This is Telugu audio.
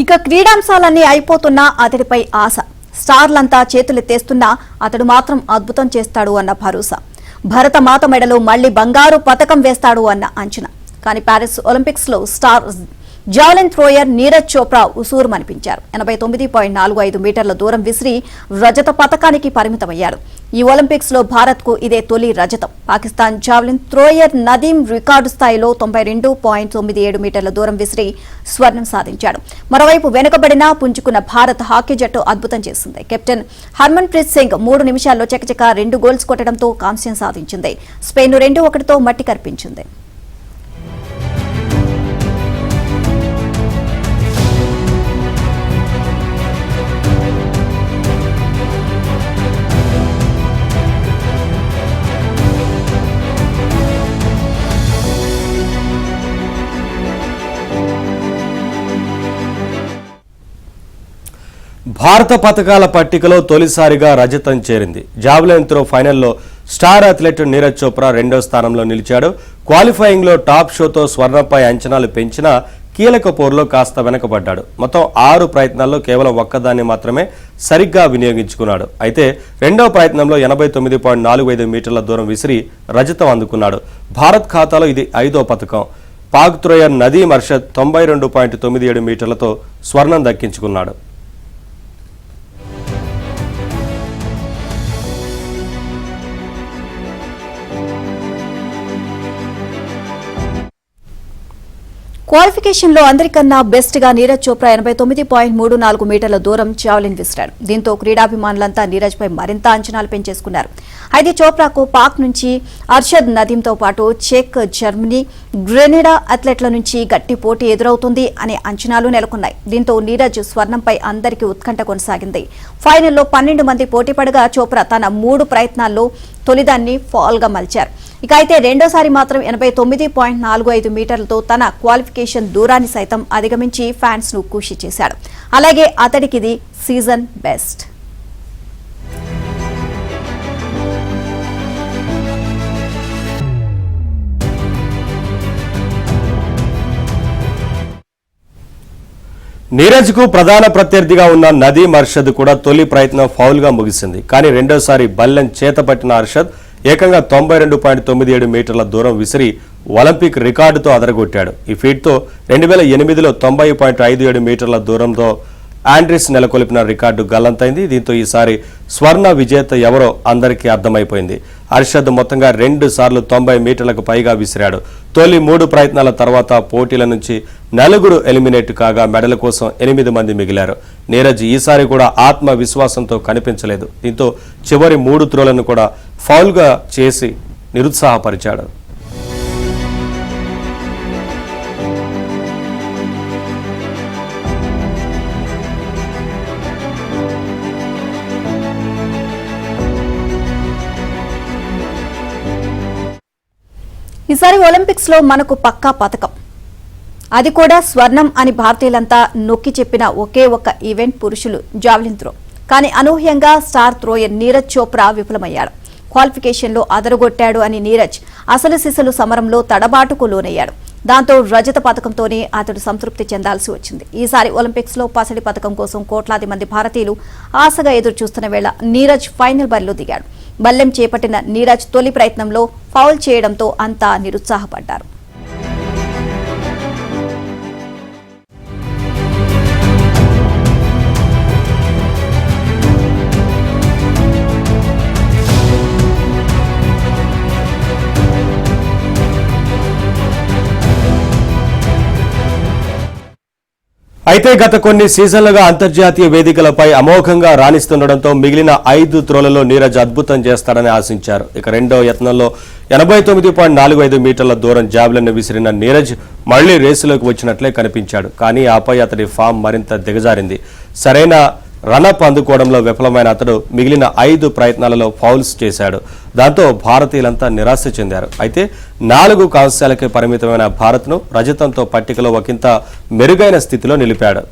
ఇక క్రీడాంశాలన్నీ అయిపోతున్నా అతడిపై ఆశ. స్టార్లంతా చేతులెత్తేస్తున్నా అతడు మాత్రం అద్భుతం చేస్తాడు అన్న భరోసా. భరత మాత మెడలో మళ్లీ బంగారు పతకం వేస్తాడు అన్న అంచనా. కానీ ప్యారిస్ ఒలింపిక్స్ లో star javelin thrower Neeraj Chopra ఉసూరుమనిపించారు. 89.45 మీటర్ల దూరం విసిరి రజత పతకానికి పరిమితమయ్యాడు. ఈ ఒలింపిక్స్ లో భారత్ కు ఇదే తొలి రజతం. పాకిస్తాన్ జావెలిన్ థ్రోయర్ నదీం రికార్డు స్థాయిలో 92.97 మీటర్ల దూరం విసిరి స్వర్ణం సాధించాడు. మరోవైపు వెనుకబడిన పుంజుకున్న భారత్ హాకీ జట్టు అద్భుతం చేసింది. కెప్టెన్ హర్మన్ ప్రీత్ సింగ్ 3 నిమిషాల్లో చకచక 2 గోల్స్ కొట్టడంతో కాంస్యం సాధించింది. స్పెయిన్ 2-1తో మట్టి కర్పించింది. భారత పతకాల పట్టికలో తొలిసారిగా రజతం చేరింది. జావెలిన్ త్రో ఫైనల్లో స్టార్ అథ్లెట్ నీరజ్ చోప్రా 2వ స్థానంలో నిలిచాడు. క్వాలిఫైయింగ్ లో టాప్ షోతో స్వర్ణంపై అంచనాలు పెంచినా కీలక పోరులో కాస్త వెనకబడ్డాడు. మొత్తం 6 ప్రయత్నాల్లో కేవలం ఒక్కదాన్ని మాత్రమే సరిగ్గా వినియోగించుకున్నాడు. అయితే 2వ ప్రయత్నంలో 89.45 మీటర్ల దూరం విసిరి రజతం అందుకున్నాడు. భారత్ ఖాతాలో ఇది 5వ పతకం. పాక్ థ్రోయర్ నదీం అర్షద్ 92.97 మీటర్లతో స్వర్ణం దక్కించుకున్నాడు. క్వాలిఫికేషన్ లో అందరికన్నా బెస్ట్ గా నీరజ్ చోప్రా 89.34 మీటర్ల దూరం జావెలిన్ విసిరాడు. దీంతో క్రీడాభిమానులంతా నీరజ్ పై మరింత అంచనాలు పెంచేసుకున్నారు. అయితే చోప్రాకు పాక్ నుంచి అర్షద్ నదీంతో పాటు చెక్, జర్మనీ, గ్రెనడా అథ్లెట్ల నుంచి గట్టి పోటీ ఎదురవుతుంది అనే అంచనాలు నెలకొన్నాయి. దీంతో నీరజ్ స్వర్ణంపై అందరికీ ఉత్కంఠ కొనసాగింది. ఫైనల్లో 12 మంది పోటీ పడగా చోప్రా తన 3 ప్రయత్నాల్లో తొలిదాన్ని ఫాల్ గా మలిచారు. ఇక అయితే రెండోసారి మాత్రం 89.45 మీటర్లతో తన క్వాలిఫికేషన్ దూరాన్ని సైతం అధిగమించి ఫ్యాన్స్ ను ఖుషి చేశాడు. అలాగే అతడికి ఇది సీజన్ బెస్ట్. నీరజ్ కు ప్రధాన ప్రత్యర్థిగా ఉన్న నదీం అర్షద్ కూడా తొలి ప్రయత్నం ఫౌల్ గా ముగిసింది. కానీ రెండోసారి బల్లెం చేతపట్టిన అర్షద్ ఏకంగా 92.97 మీటర్ల దూరం విసిరి ఒలింపిక్ రికార్డుతో అదరగొట్టాడు. ఈ ఫీట్తో 2008లో 90.57 మీటర్ల దూరంతో ఆండ్రిస్ నెలకొల్పిన రికార్డు గల్లంతైంది. దీంతో ఈసారి స్వర్ణ విజేత ఎవరో అందరికీ అర్థమైపోయింది. అర్షద్ మొత్తంగా 2 సార్లు 90 మీటర్లకు పైగా విసిరాడు. తొలి 3 ప్రయత్నాల తర్వాత పోటీల నుంచి 4 ఎలిమినేట్ కాగా మెడల కోసం 8 మంది మిగిలారు. నీరజ్ ఈసారి కూడా ఆత్మవిశ్వాసంతో కనిపించలేదు. దీంతో చివరి 3 త్రోలను కూడా ఫౌల్గా చేసి నిరుత్సాహపరిచాడు. ఈసారి ఒలింపిక్స్ లో మనకు పక్కా పతకం, అది కూడా స్వర్ణం అని భారతీయులంతా నొక్కి చెప్పిన ఒకే ఒక్క ఈవెంట్ పురుషులు జావెలిన్ త్రో. కానీ అనూహ్యంగా స్టార్ థ్రోయర్ నీరజ్ చోప్రా విఫలమయ్యాడు. క్వాలిఫికేషన్ లో అదరగొట్టాడు అని నీరజ్ అసలు సిసలు సమరంలో తడబాటుకు లోనయ్యాడు. దాంతో రజత పథకంతోనే అతడు సంతృప్తి చెందాల్సి వచ్చింది. ఈసారి ఒలింపిక్స్ లో పసిడి పథకం కోసం కోట్లాది మంది భారతీయులు ఆశగా ఎదురు చూస్తున్న వేళ నీరజ్ ఫైనల్ బరిలో దిగాడు. బల్లెం చేపట్టిన నీరజ్ తొలి ప్రయత్నంలో ఫౌల్ చేయడంతో అంతా నిరుత్సాహపడ్డారు. అయితే గత కొన్ని సీజన్లుగా అంతర్జాతీయ వేదికలపై అమోఘంగా రాణిస్తుండటంతో మిగిలిన 5 త్రోలలో నీరజ్ అద్భుతం చేస్తాడని ఆశించారు. ఇక రెండో యత్నంలో 89.45 మీటర్ల దూరం జావెలిన్ విసిరిన నీరజ్ మళ్లీ రేసులోకి వచ్చినట్లే కనిపించాడు. కానీ ఆపై అతడి ఫామ్ మరింత దిగజారింది. సరైన రనప్ అందుకోవడంలో విఫలమైన అతడు మిగిలిన 5 ప్రయత్నాలలో ఫౌల్స్ చేశాడు. దాంతో భారతీయులంతా నిరాశ చెందారు. అయితే 4 కాంస్యాలకే పరిమితమైన భారత్ను రజతంతో పట్టికలో ఒకంత మెరుగైన స్థితిలో నిలిపాడు.